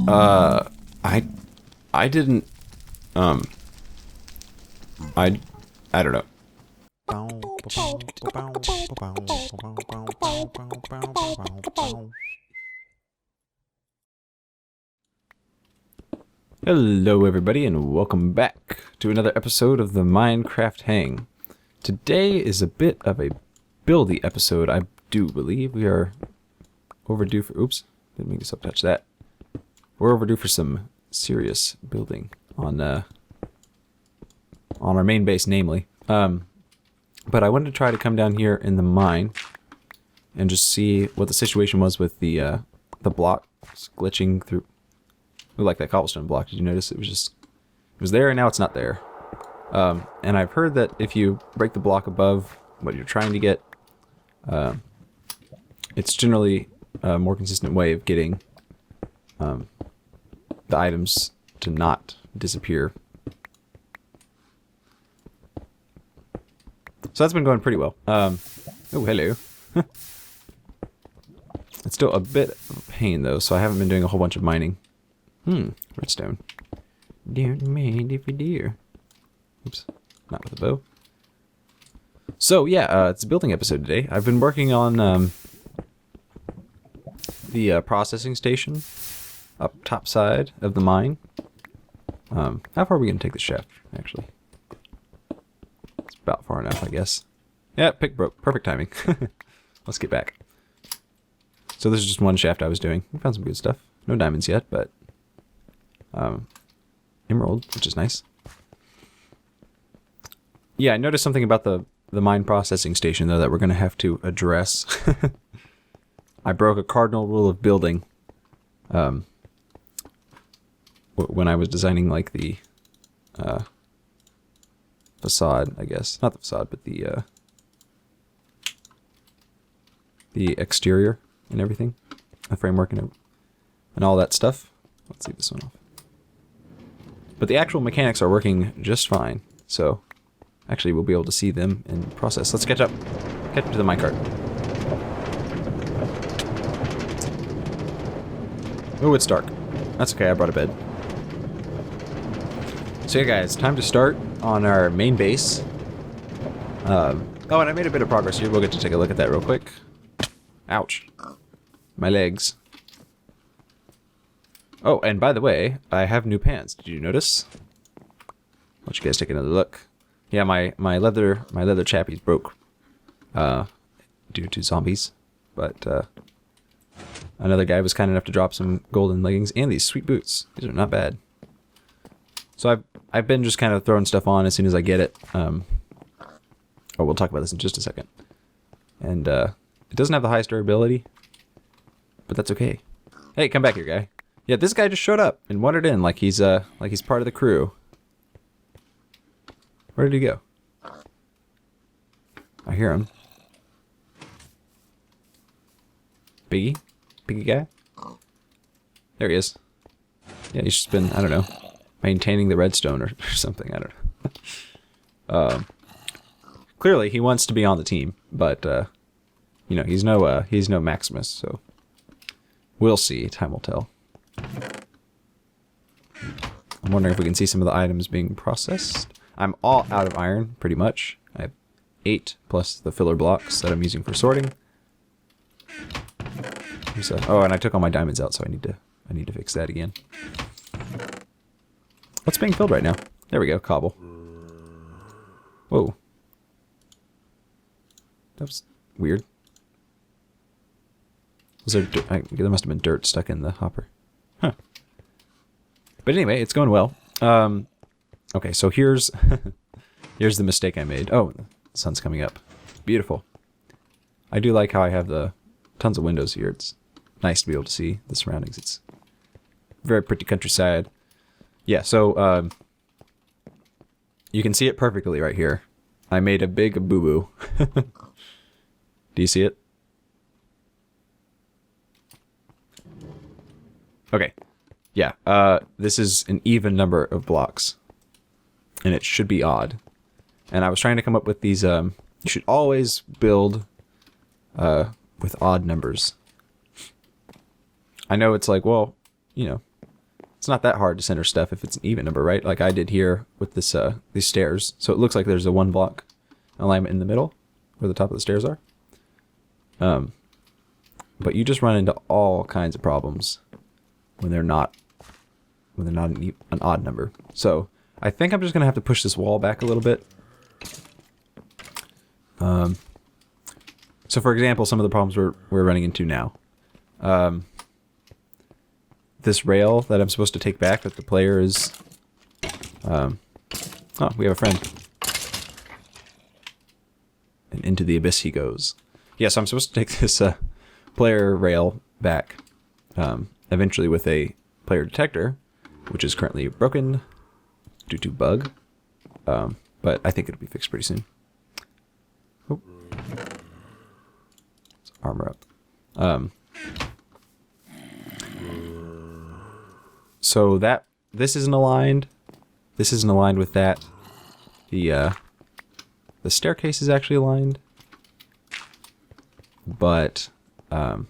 I didn't, I don't know. Hello everybody and welcome back to another episode of the Minecraft Hang. Today is a bit of a buildy episode, I do believe. We are overdue for, oops, didn't mean to touch that. We're overdue for some serious building on our main base, namely. But I wanted to try to come down here in the mine and just see what the situation was with the blocks glitching through. Ooh, like that cobblestone block. Did you notice it was there and now it's not there? And I've heard that if you break the block above what you're trying to get, it's generally a more consistent way of getting the items to not disappear. So that's been going pretty well. Oh, hello. It's still a bit of a pain though, so I haven't been doing a whole bunch of mining. Redstone. Don't mind if you do. Oops, not with a bow. So yeah, it's a building episode today. I've been working on the processing station up top side of the mine. How far are we gonna take the shaft, actually? It's about far enough, I guess. Yeah, pick broke. Perfect timing. Let's get back. So this is just one shaft I was doing. We found some good stuff. No diamonds yet, but emerald, which is nice. Yeah, I noticed something about the mine processing station, though, that we're going to have to address. I broke a cardinal rule of building when I was designing, like, the facade, I guess. Not the facade, but the exterior and everything. The framework and all that stuff. Let's leave this one off. But the actual mechanics are working just fine, so actually we'll be able to see them in process. Let's catch up. Catch up to the minecart. Oh, it's dark. That's okay, I brought a bed. So yeah guys, time to start on our main base. Oh, and I made a bit of progress here. We'll get to take a look at that real quick. Ouch. My legs. Oh, and by the way, I have new pants. Did you notice? Why don't you guys take another look? Yeah, my leather chappies broke due to zombies, but another guy was kind enough to drop some golden leggings and these sweet boots. These are not bad. So I've been just kind of throwing stuff on as soon as I get it. Oh, we'll talk about this in just a second. And it doesn't have the highest durability, but that's okay. Hey, come back here, guy. Yeah, this guy just showed up and wandered in like he's part of the crew. Where did he go? I hear him. Biggie? Biggie guy? There he is. Yeah, he's just been, I don't know, maintaining the redstone or something. I don't know. Clearly, he wants to be on the team, but, you know, he's no Maximus, so we'll see. Time will tell. I'm wondering if we can see some of the items being processed. I'm all out of iron, pretty much. I have 8 plus the filler blocks that I'm using for sorting. Oh, and I took all my diamonds out, so I need to fix that again. What's being filled right now? There we go, cobble. Whoa. That was weird. Was there dirt? There must have been dirt stuck in the hopper. Huh. But anyway, it's going well. Okay, so here's here's the mistake I made. Oh, the sun's coming up. Beautiful. I do like how I have the tons of windows here. It's nice to be able to see the surroundings. It's very pretty countryside. Yeah, so you can see it perfectly right here. I made a big boo-boo. Do you see it? Okay. Yeah, this is an even number of blocks. And it should be odd. And I was trying to come up with these, you should always build with odd numbers. I know it's like, well, you know, not that hard to center stuff if it's an even number, right? Like I did here with this these stairs. So it looks like there's a 1 block alignment in the middle where the top of the stairs are. But you just run into all kinds of problems when they're not an odd number. So I think I'm just gonna have to push this wall back a little bit. So for example, some of the problems we're running into now. This rail that I'm supposed to take back that the player is... oh, we have a friend. And into the abyss he goes. Yeah, so I'm supposed to take this player rail back eventually with a player detector, which is currently broken due to bug. But I think it'll be fixed pretty soon. Oh. Let's armor up. So that this isn't aligned. This isn't aligned with that. The staircase is actually aligned, but the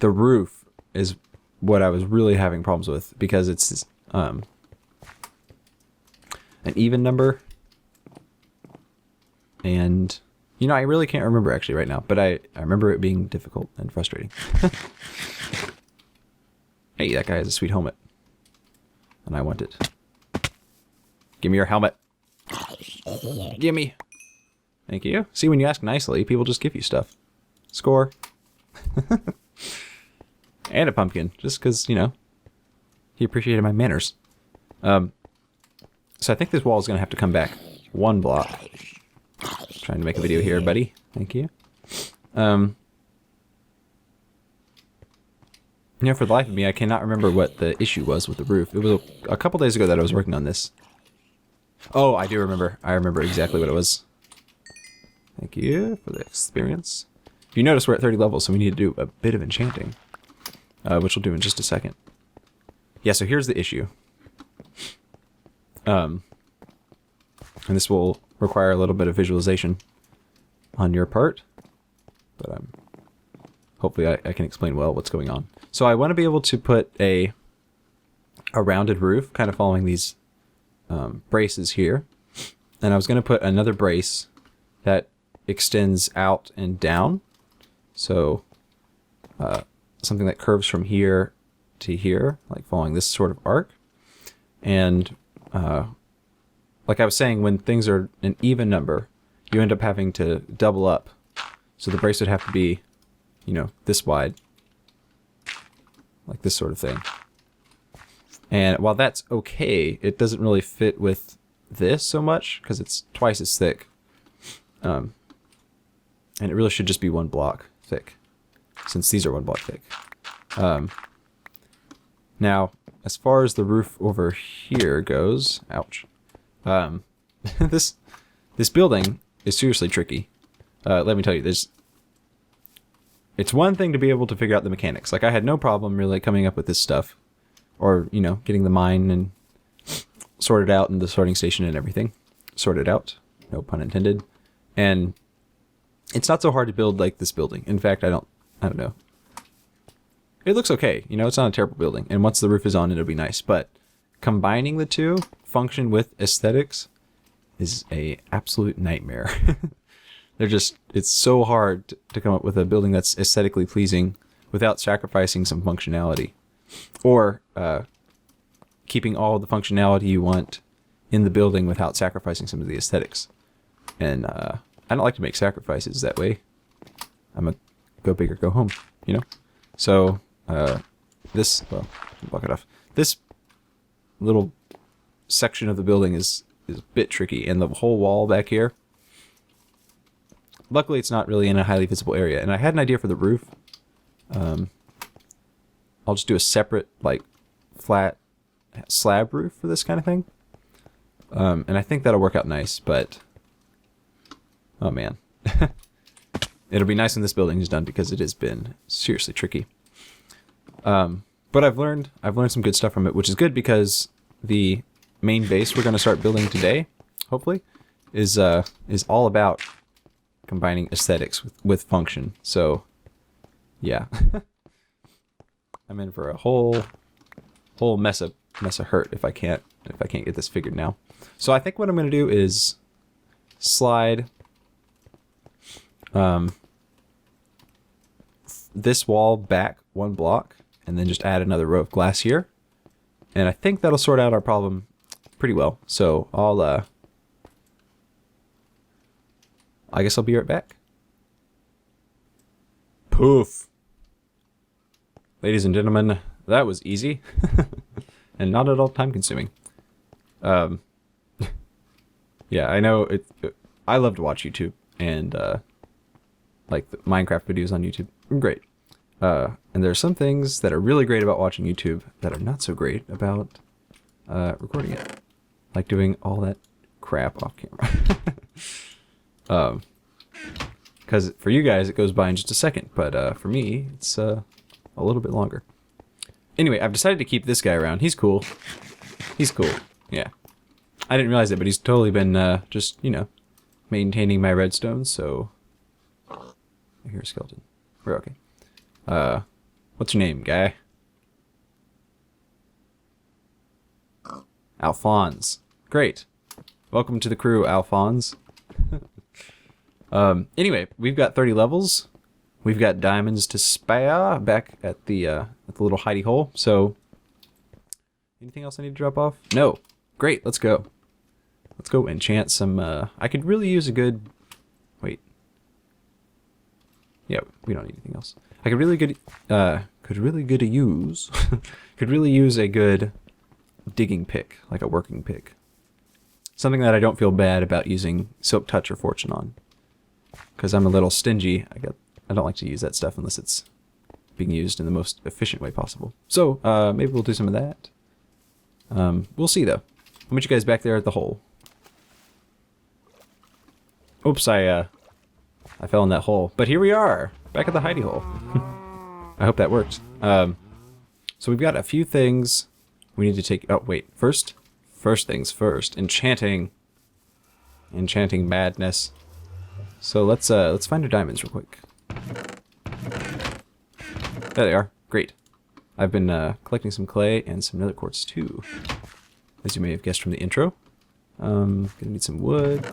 roof is what I was really having problems with because it's an even number, and you know I really can't remember actually right now, but I remember it being difficult and frustrating. Hey, that guy has a sweet helmet. And I want it. Give me your helmet. Gimme. Thank you. See, when you ask nicely, people just give you stuff. Score. And a pumpkin, just because, you know, he appreciated my manners. So I think this wall is going to have to come back 1 block. Trying to make a video here, buddy. Thank you. You know, for the life of me, I cannot remember what the issue was with the roof. It was a couple days ago that I was working on this. Oh, I do remember. I remember exactly what it was. Thank you for the experience. If you notice, we're at 30 levels, so we need to do a bit of enchanting. Which we'll do in just a second. Yeah, so here's the issue. And this will require a little bit of visualization on your part. But hopefully I can explain well what's going on. So I want to be able to put a rounded roof, kind of following these braces here. And I was going to put another brace that extends out and down. So something that curves from here to here, like following this sort of arc. And like I was saying, when things are an even number, you end up having to double up. So the brace would have to be, you know, this wide. Like this sort of thing. And while that's okay, it doesn't really fit with this so much because it's twice as thick. And it really should just be 1 block thick, since these are 1 block thick. Now, as far as the roof over here goes, ouch. This building is seriously tricky. Let me tell you, it's one thing to be able to figure out the mechanics. Like I had no problem really coming up with this stuff, or you know, getting the mine and sorted out and the sorting station and everything sorted out. No pun intended. And it's not so hard to build like this building. In fact, I don't know. It looks okay. You know, it's not a terrible building. And once the roof is on, it'll be nice. But combining the two, function with aesthetics, is a absolute nightmare. It's so hard to come up with a building that's aesthetically pleasing without sacrificing some functionality. Or keeping all the functionality you want in the building without sacrificing some of the aesthetics. And I don't like to make sacrifices that way. I'm a go big or go home, you know? So, block it off. This little section of the building is a bit tricky, and the whole wall back here, luckily it's not really in a highly visible area. And I had an idea for the roof. I'll just do a separate, like, flat slab roof for this kind of thing. And I think that'll work out nice, but oh man. It'll be nice when this building is done because it has been seriously tricky. But I've learned some good stuff from it, which is good because the main base we're going to start building today, hopefully, is all about combining aesthetics with function. So, yeah. I'm in for a whole mess of mess of hurt if I can't get this figured now. So I think what I'm gonna do is slide this wall back 1 block and then just add another row of glass here. And I think that'll sort out our problem pretty well. So I guess I'll be right back. Poof. Ladies and gentlemen, that was easy and not at all time consuming. Yeah, I know I love to watch YouTube and like the Minecraft videos on YouTube. Great. And there are some things that are really great about watching YouTube that are not so great about recording it. Like doing all that crap off camera. Because for you guys it goes by in just a second, but for me it's a little bit longer. Anyway, I've decided to keep this guy around. He's cool. He's cool. Yeah. I didn't realize it, but he's totally been just, you know, maintaining my redstone, so... I hear a skeleton. We're okay. What's your name, guy? Alphonse. Great. Welcome to the crew, Alphonse. Anyway, we've got 30 levels. We've got diamonds to spare back at the little hidey hole. So, anything else I need to drop off? No. Great. Let's go. Let's go enchant some. I could really use a good. Wait. Yeah, we don't need anything else. I could really good. Could really use a good digging pick, like a working pick. Something that I don't feel bad about using Silk Touch or Fortune on. Because I'm a little stingy. I don't like to use that stuff unless it's being used in the most efficient way possible. So, maybe we'll do some of that. We'll see, though. I'll meet you guys back there at the hole. Oops, I fell in that hole. But here we are, back at the hidey hole. I hope that worked. So we've got a few things we need to take... Oh, wait. First things first. Enchanting madness. So let's find our diamonds real quick. There they are. Great. I've been collecting some clay and some nether quartz too, as you may have guessed from the intro. Gonna need some wood,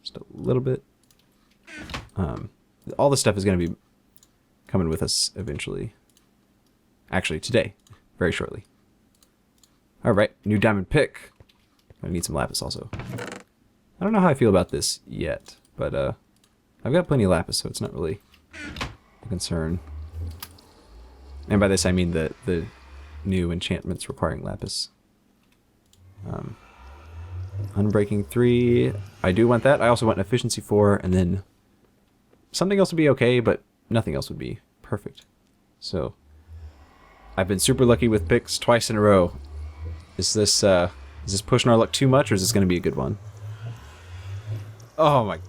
just a little bit. All this stuff is gonna be coming with us eventually. Actually, today, very shortly. All right, new diamond pick. I need some lapis also. I don't know how I feel about this yet, but I've got plenty of lapis, so it's not really a concern. And by this I mean the new enchantments requiring lapis. Unbreaking 3, I do want that. I also want an efficiency 4, and then something else would be okay, but nothing else would be perfect. So I've been super lucky with picks twice in a row. Is this pushing our luck too much, or is this going to be a good one? Oh my,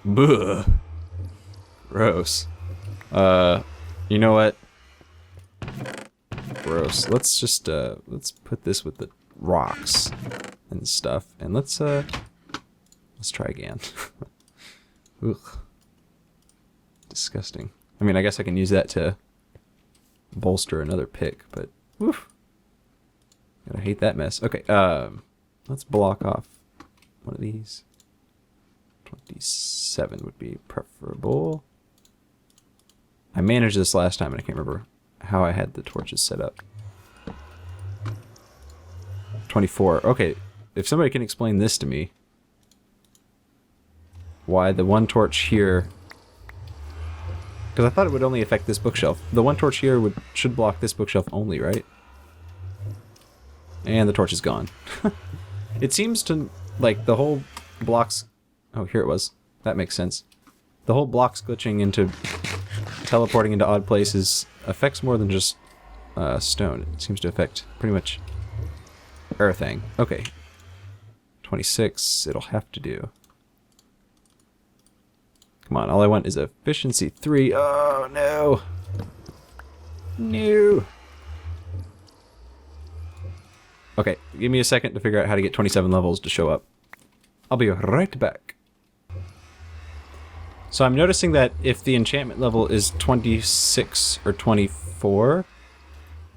buh. Gross. You know what? Gross. Let's just, let's put this with the rocks and stuff, and let's try again. Ugh. Disgusting. I mean, I guess I can use that to bolster another pick, but woof. Gotta hate that mess. Okay, let's block off one of these. 27 would be preferable. I managed this last time and I can't remember how I had the torches set up. 24. Okay, if somebody can explain this to me, why the one torch here... Because I thought it would only affect this bookshelf. The one torch here should block this bookshelf only, right? And the torch is gone. It seems to, like, the whole blocks... Oh, here it was. That makes sense. The whole blocks glitching into... teleporting into odd places affects more than just stone. It seems to affect pretty much everything. Okay. 26, it'll have to do. Come on, all I want is efficiency 3. Oh, no. No. Okay, give me a second to figure out how to get 27 levels to show up. I'll be right back. So I'm noticing that if the enchantment level is 26 or 24,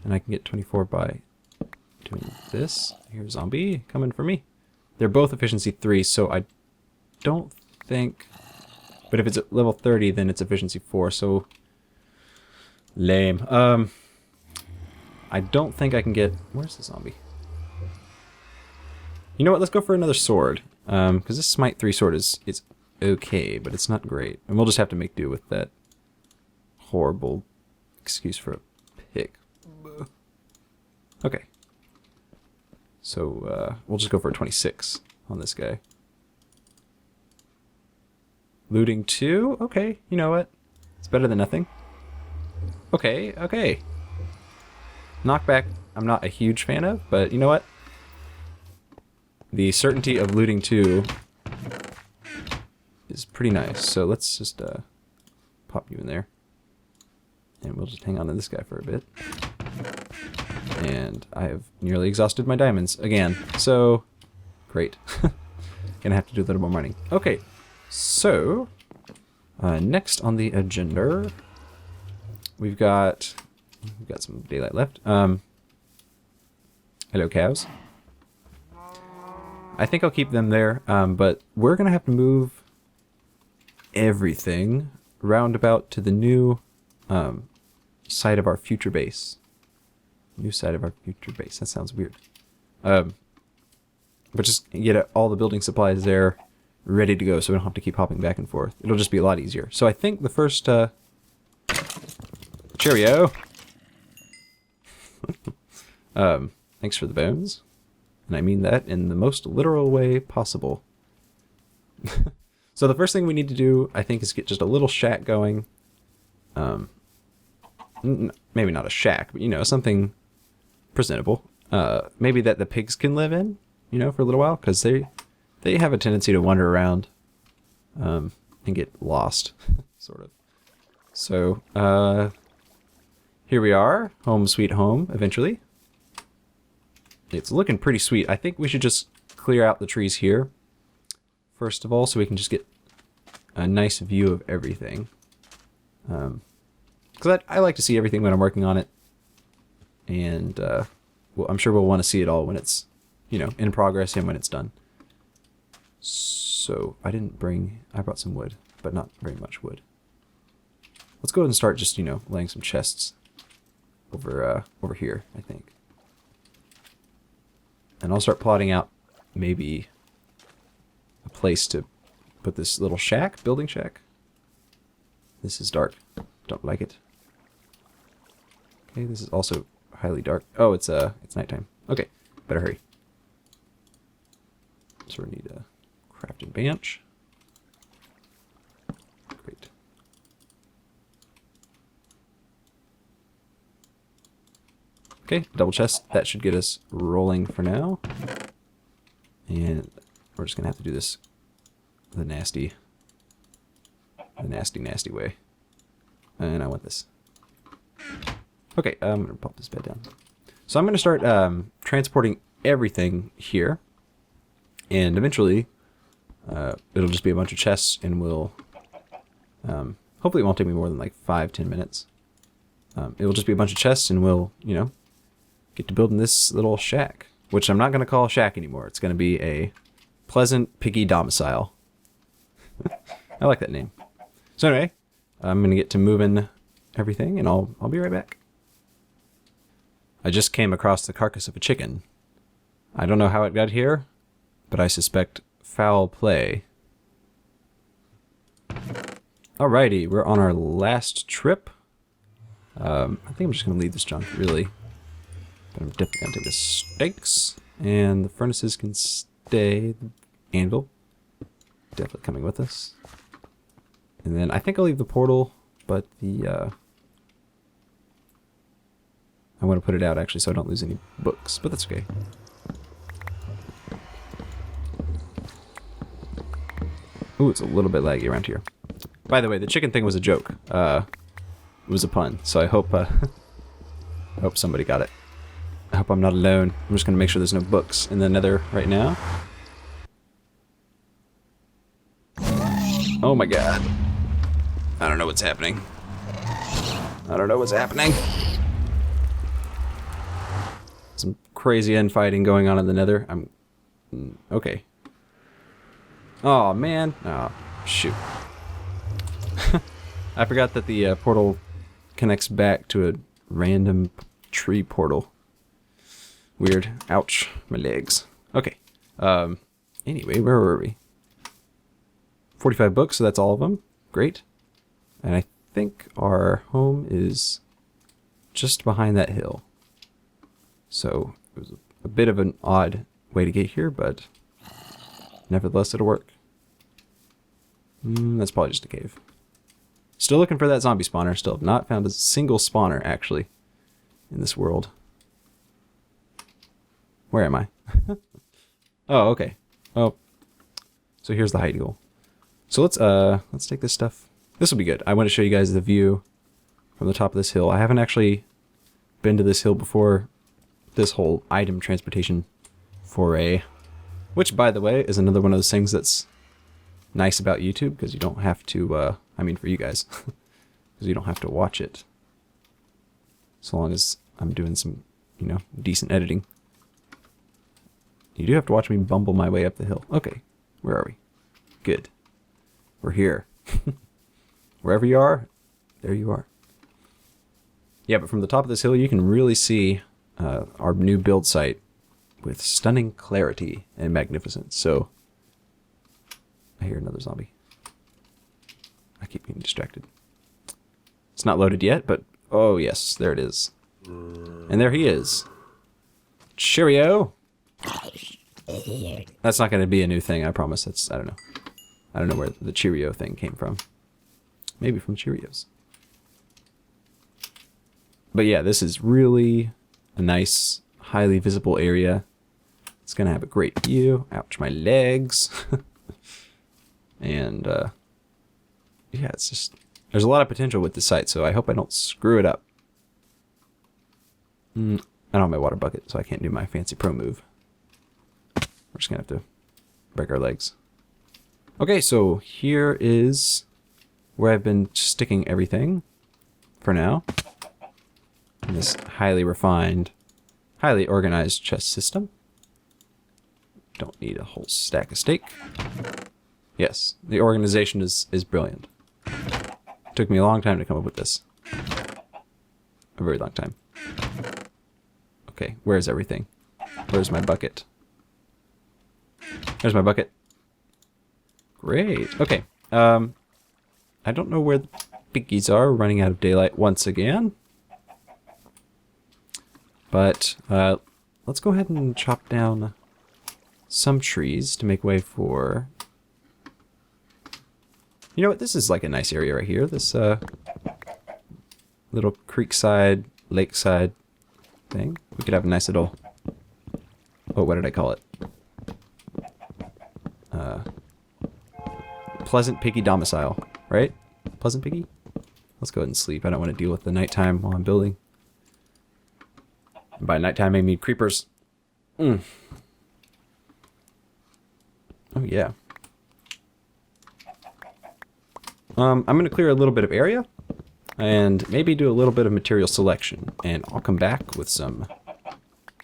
And I can get 24 by doing this. Here's zombie coming for me. They're both efficiency 3, so I don't think... But if it's at level 30, then it's efficiency 4, so... Lame. I don't think I can get... Where's the zombie? You know what? Let's go for another sword. Because this Smite 3 sword is okay, but it's not great. And we'll just have to make do with that horrible excuse for a pick. Okay. So, we'll just go for a 26 on this guy. Looting 2? Okay, you know what? It's better than nothing. Okay, okay. Knockback, I'm not a huge fan of, but you know what? The certainty of looting 2 is pretty nice. So let's just pop you in there. And we'll just hang on to this guy for a bit. And I have nearly exhausted my diamonds again. So, great. Gonna have to do a little more mining. Okay, so next on the agenda, we've got some daylight left. Hello, cows. I think I'll keep them there, but we're gonna have to move everything roundabout to the new site of our future base. New side of our future base. That sounds weird. But just get all the building supplies there ready to go so we don't have to keep hopping back and forth. It'll just be a lot easier. So I think the first... Cheerio! Thanks for the bones. And I mean that in the most literal way possible. So the first thing we need to do, I think, is get just a little shack going. Maybe not a shack, but, you know, something presentable. Maybe that the pigs can live in, you know, for a little while, because they have a tendency to wander around and get lost, sort of. So, here we are, home sweet home, eventually. It's looking pretty sweet. I think we should just clear out the trees here, first of all, so we can just get a nice view of everything. Because I like to see everything when I'm working on it. And well, I'm sure we'll want to see it all when it's, you know, in progress and when it's done. So, I brought some wood, but not very much wood. Let's go ahead and start just, you know, laying some chests over here, I think. And I'll start plotting out maybe a place to put this little shack, building shack. This is dark. Don't like it. Okay, this is also highly dark. Oh, it's nighttime. Okay, better hurry. So we need a crafting bench. Great. Okay, double chest. That should get us rolling for now. And we're just gonna have to do this the nasty way. And I want this. Okay, I'm gonna pop this bed down. So I'm gonna start transporting everything here. And eventually, it'll just be a bunch of chests, and we'll... hopefully it won't take me more than like 5-10 minutes. It will just be a bunch of chests, and we'll, you know, get to building this little shack. Which I'm not going to call a shack anymore. It's going to be a pleasant, piggy domicile. I like that name. So anyway, I'm going to get to moving everything, and I'll be right back. I just came across the carcass of a chicken. I don't know how it got here, but I suspect foul play. Alrighty, we're on our last trip. I think I'm just going to leave this junk, really. But I'm definitely going to take the steaks, and the furnaces can stay. The anvil, definitely coming with us. And then I think I'll leave the portal, but the... I want to put it out, actually, so I don't lose any books, but that's okay. Ooh, it's a little bit laggy around here. By the way, the chicken thing was a joke. It was a pun, so I hope I hope somebody got it. I hope I'm not alone. I'm just gonna make sure there's no books in the nether right now. Oh my god. I don't know what's happening. I don't know what's happening. crazy infighting going on in the Nether. Okay. Oh man. Oh shoot. I forgot that the portal connects back to a random tree portal. Weird. Ouch. My legs. Okay. Anyway, where were we? 45 books, so that's all of them. Great. And I think our home is just behind that hill. So it was a bit of an odd way to get here, but nevertheless it'll work. That's probably just a cave. Still looking for that zombie spawner. Still have not found a single spawner, actually, in this world. Where am I? Oh, okay. Oh. So here's the hidey hole. So let's take this stuff. This will be good. I want to show you guys the view from the top of this hill. I haven't actually been to this hill before this whole item transportation foray. Which, by the way, is another one of those things that's nice about YouTube, because you don't have to, I mean for you guys, because you don't have to watch it. So long as I'm doing some, you know, decent editing. You do have to watch me bumble my way up the hill. Okay, where are we? Good. We're here. Wherever you are, there you are. Yeah, but from the top of this hill, you can really see our new build site with stunning clarity and magnificence. So, I hear another zombie. I keep getting distracted. It's not loaded yet, but oh yes, there it is. And there he is. Cheerio! That's not going to be a new thing, I promise. That's, I don't know. I don't know where the Cheerio thing came from. Maybe from Cheerios. But yeah, this is really a nice, highly visible area. It's going to have a great view. Ouch, my legs. And, yeah, it's just... There's a lot of potential with this site, so I hope I don't screw it up. I don't have my water bucket, so I can't do my fancy pro move. We're just going to have to break our legs. Okay, so here is where I've been sticking everything for now. In this highly refined, highly organized chest system. Don't need a whole stack of steak. Yes, the organization is brilliant. Took me a long time to come up with this. A very long time. Okay, where's everything? Where's my bucket? There's my bucket. Great. Okay. I don't know where the piggies are. We're running out of daylight once again. But let's go ahead and chop down some trees to make way for... You know what? This is like a nice area right here. This little creekside, lakeside thing. We could have a nice little... Oh, what did I call it? Pleasant Piggy Domicile, right? Pleasant Piggy? Let's go ahead and sleep. I don't want to deal with the nighttime while I'm building. And by nighttime, I mean creepers. Oh, yeah. I'm going to clear a little bit of area and maybe do a little bit of material selection, and I'll come back with some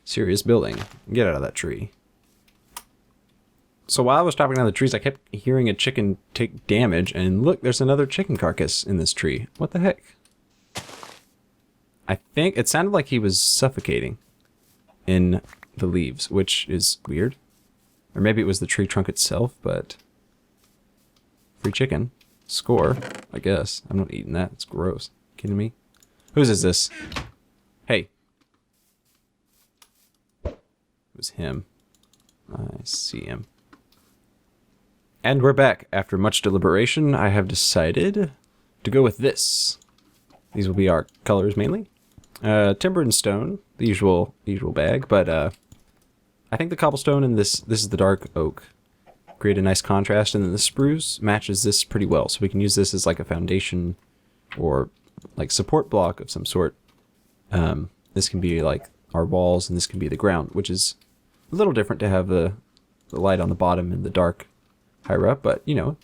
serious building. Get out of that tree. So while I was chopping down the trees, I kept hearing a chicken take damage, and look, there's another chicken carcass in this tree. What the heck? I think it sounded like he was suffocating in the leaves, which is weird. Or maybe it was the tree trunk itself, but... Free chicken. Score, I guess. I'm not eating that. It's gross. Kidding me? Whose is this? Hey. It was him. I see him. And we're back. After much deliberation, I have decided to go with this. These will be our colors mainly. Timber and stone, the usual bag, but I think the cobblestone and this is the dark oak, create a nice contrast, and then the spruce matches this pretty well, so we can use this as like a foundation or like support block of some sort. This can be like our walls, and this can be the ground, which is a little different to have the light on the bottom and the dark higher up, but you know,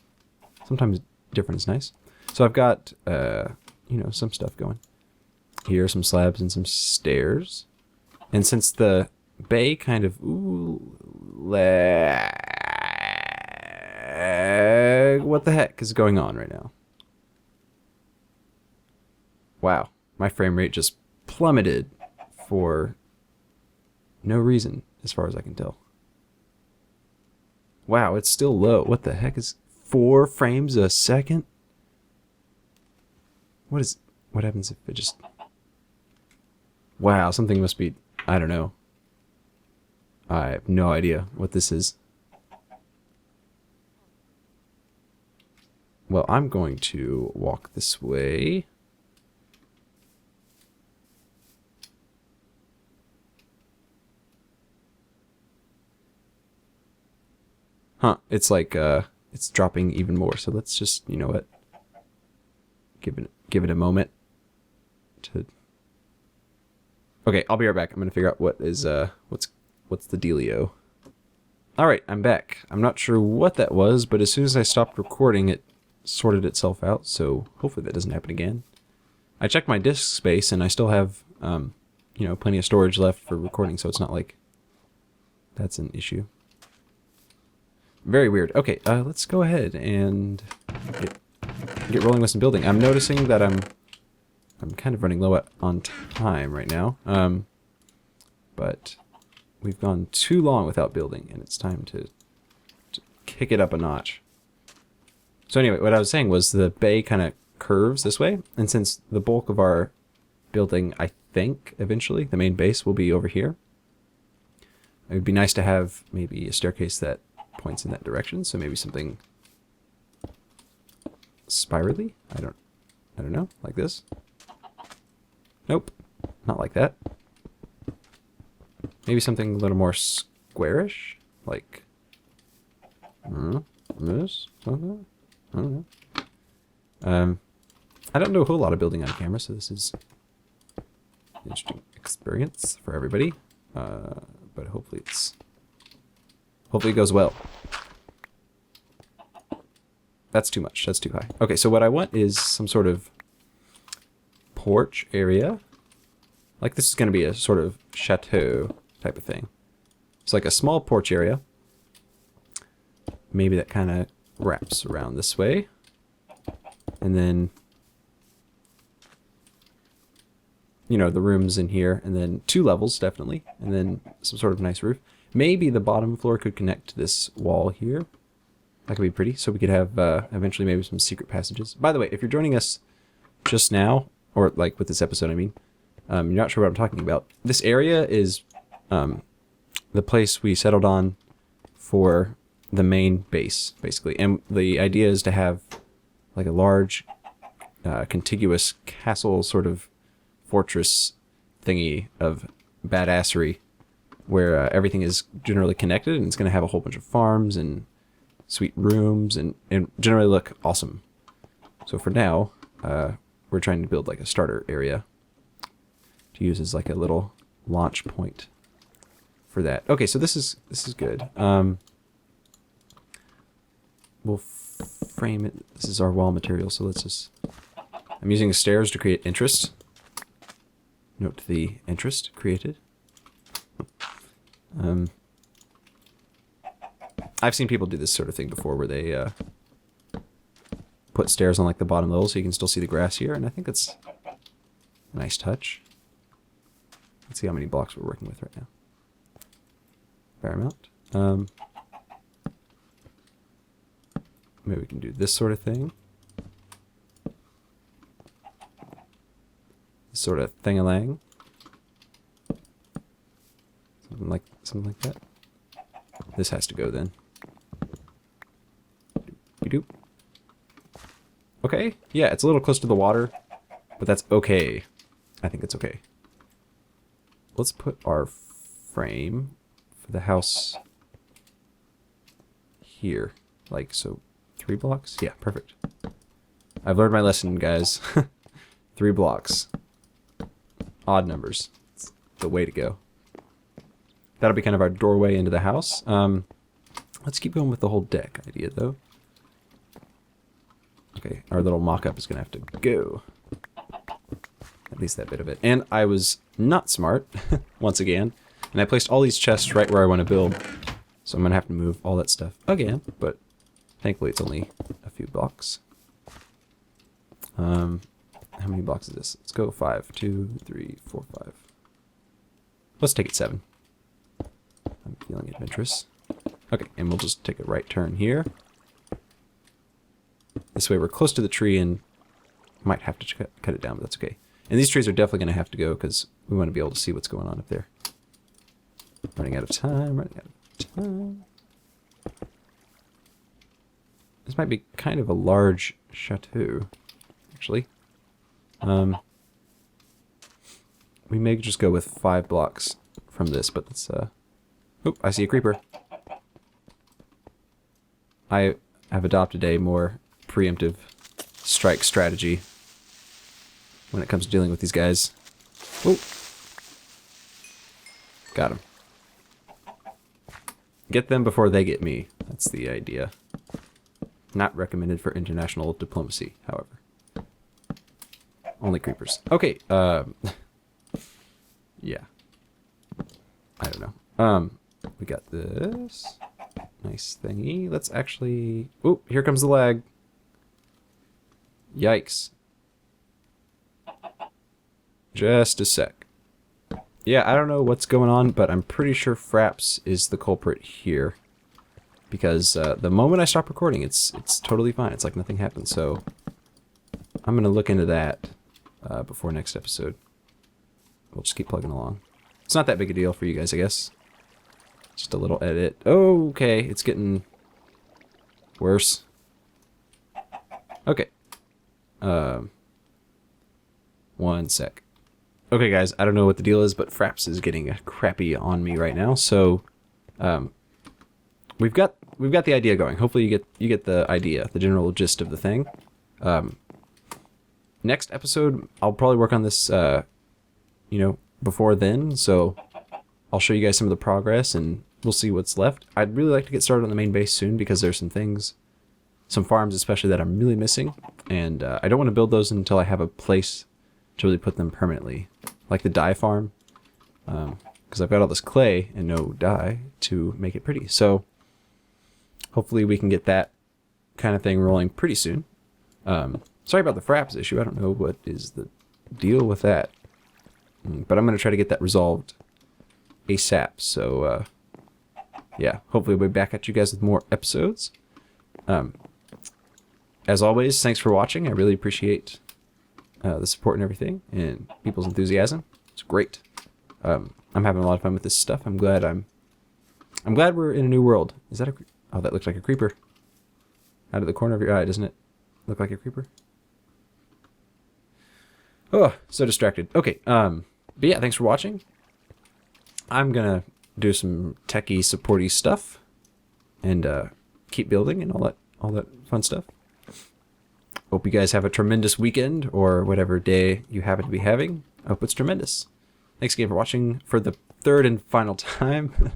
sometimes different is nice. So I've got you know, some stuff going. Here are some slabs and some stairs. And since the bay kind of... Ooh, lag. What the heck is going on right now? Wow, my frame rate just plummeted for no reason, as far as I can tell. Wow, it's still low. What the heck is 4 frames a second? What happens if it just... Wow, something must be... I don't know. I have no idea what this is. Well, I'm going to walk this way. Huh, it's like, it's dropping even more, so let's just, you know what? Give it a moment to... Okay, I'll be right back. I'm gonna figure out what is, what's the dealio. Alright, I'm back. I'm not sure what that was, but as soon as I stopped recording, it sorted itself out, so hopefully that doesn't happen again. I checked my disk space, and I still have, you know, plenty of storage left for recording, so it's not like that's an issue. Very weird. Okay, let's go ahead and get rolling with some building. I'm noticing that I'm kind of running low on time right now, but we've gone too long without building, and it's time to kick it up a notch. So anyway, what I was saying was the bay kind of curves this way, and since the bulk of our building, I think, eventually, the main base will be over here, it would be nice to have maybe a staircase that points in that direction, so maybe something spirally? I don't know, like this? Nope, not like that. Maybe something a little more squarish, like this, something? I don't know. I don't know a whole lot of building on camera, so this is an interesting experience for everybody. But hopefully it goes well. That's too much. That's too high. Okay, so what I want is some sort of porch area. Like this is going to be a sort of chateau type of thing. It's like a small porch area. Maybe that kind of wraps around this way. And then, you know, the rooms in here. And then 2 levels, definitely. And then some sort of nice roof. Maybe the bottom floor could connect to this wall here. That could be pretty. So we could have eventually maybe some secret passages. By the way, if you're joining us just now, or like with this episode, I mean, you're not sure what I'm talking about. This area is the place we settled on for the main base, basically. And the idea is to have like a large contiguous castle sort of fortress thingy of badassery where everything is generally connected, and it's going to have a whole bunch of farms and sweet rooms and generally look awesome. So for now, we're trying to build like a starter area to use as like a little launch point for that. Okay, so this is good. We'll frame it. This is our wall material, so let's just... I'm using stairs to create interest. Note the interest created. I've seen people do this sort of thing before where they put stairs on like the bottom level so you can still see the grass here, and I think that's a nice touch. Let's see how many blocks we're working with right now. Fair amount. Maybe we can do this sort of thing. This sort of thing-a-lang. Something like that. This has to go then. Doop. Okay, yeah, it's a little close to the water, but that's okay. I think it's okay. Let's put our frame for the house here. Like, so 3 blocks? Yeah, perfect. I've learned my lesson, guys. 3 blocks. Odd numbers. It's the way to go. That'll be kind of our doorway into the house. Let's keep going with the whole deck idea, though. Okay, our little mock-up is going to have to go. At least that bit of it. And I was not smart, once again. And I placed all these chests right where I want to build. So I'm going to have to move all that stuff again. But thankfully it's only a few blocks. How many blocks is this? Let's go 5. 2, 3, 4, 5. Let's take it 7. I'm feeling adventurous. Okay, and we'll just take a right turn here. This way we're close to the tree and might have to cut it down, but that's okay. And these trees are definitely going to have to go because we want to be able to see what's going on up there. Running out of time. This might be kind of a large chateau, actually. We may just go with 5 blocks from this, but let's, oh, I see a creeper. I have adopted a more preemptive strike strategy when it comes to dealing with these guys. Oh, got him. Get them before they get me. That's the idea. Not recommended for international diplomacy, however. Only creepers. Okay, yeah. I don't know. We got this. Nice thingy. Let's actually... Oh, here comes the lag. Yikes. Just a sec. Yeah, I don't know what's going on, but I'm pretty sure Fraps is the culprit here. Because the moment I stop recording, it's totally fine. It's like nothing happened. So I'm going to look into that before next episode. We'll just keep plugging along. It's not that big a deal for you guys, I guess. Just a little edit. Oh, okay. It's getting worse. Okay. 1 sec. Okay, guys, I don't know what the deal is, but Fraps is getting crappy on me right now. So, we've got the idea going. Hopefully, you get the idea, the general gist of the thing. Next episode, I'll probably work on this, before then. So, I'll show you guys some of the progress, and we'll see what's left. I'd really like to get started on the main base soon because there's some things, some farms especially, that I'm really missing, and I don't want to build those until I have a place to really put them permanently, like the dye farm, because I've got all this clay and no dye to make it pretty. So hopefully we can get that kind of thing rolling pretty soon. Sorry about the Fraps issue. I don't know what is the deal with that, but I'm going to try to get that resolved ASAP. So yeah, hopefully we'll be back at you guys with more episodes. As always, thanks for watching. I really appreciate the support and everything, and people's enthusiasm. It's great. I'm having a lot of fun with this stuff. I'm glad we're in a new world. Is that oh, that looks like a creeper. Out of the corner of your eye, doesn't it look like a creeper? Oh, so distracted. Okay, but yeah, thanks for watching. I'm gonna do some techie supporty stuff and keep building and all that fun stuff. Hope you guys have a tremendous weekend, or whatever day you happen to be having. I hope it's tremendous. Thanks again for watching for the 3rd and final time.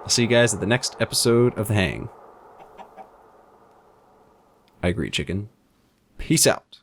I'll see you guys at the next episode of The Hang. I agree, chicken. Peace out.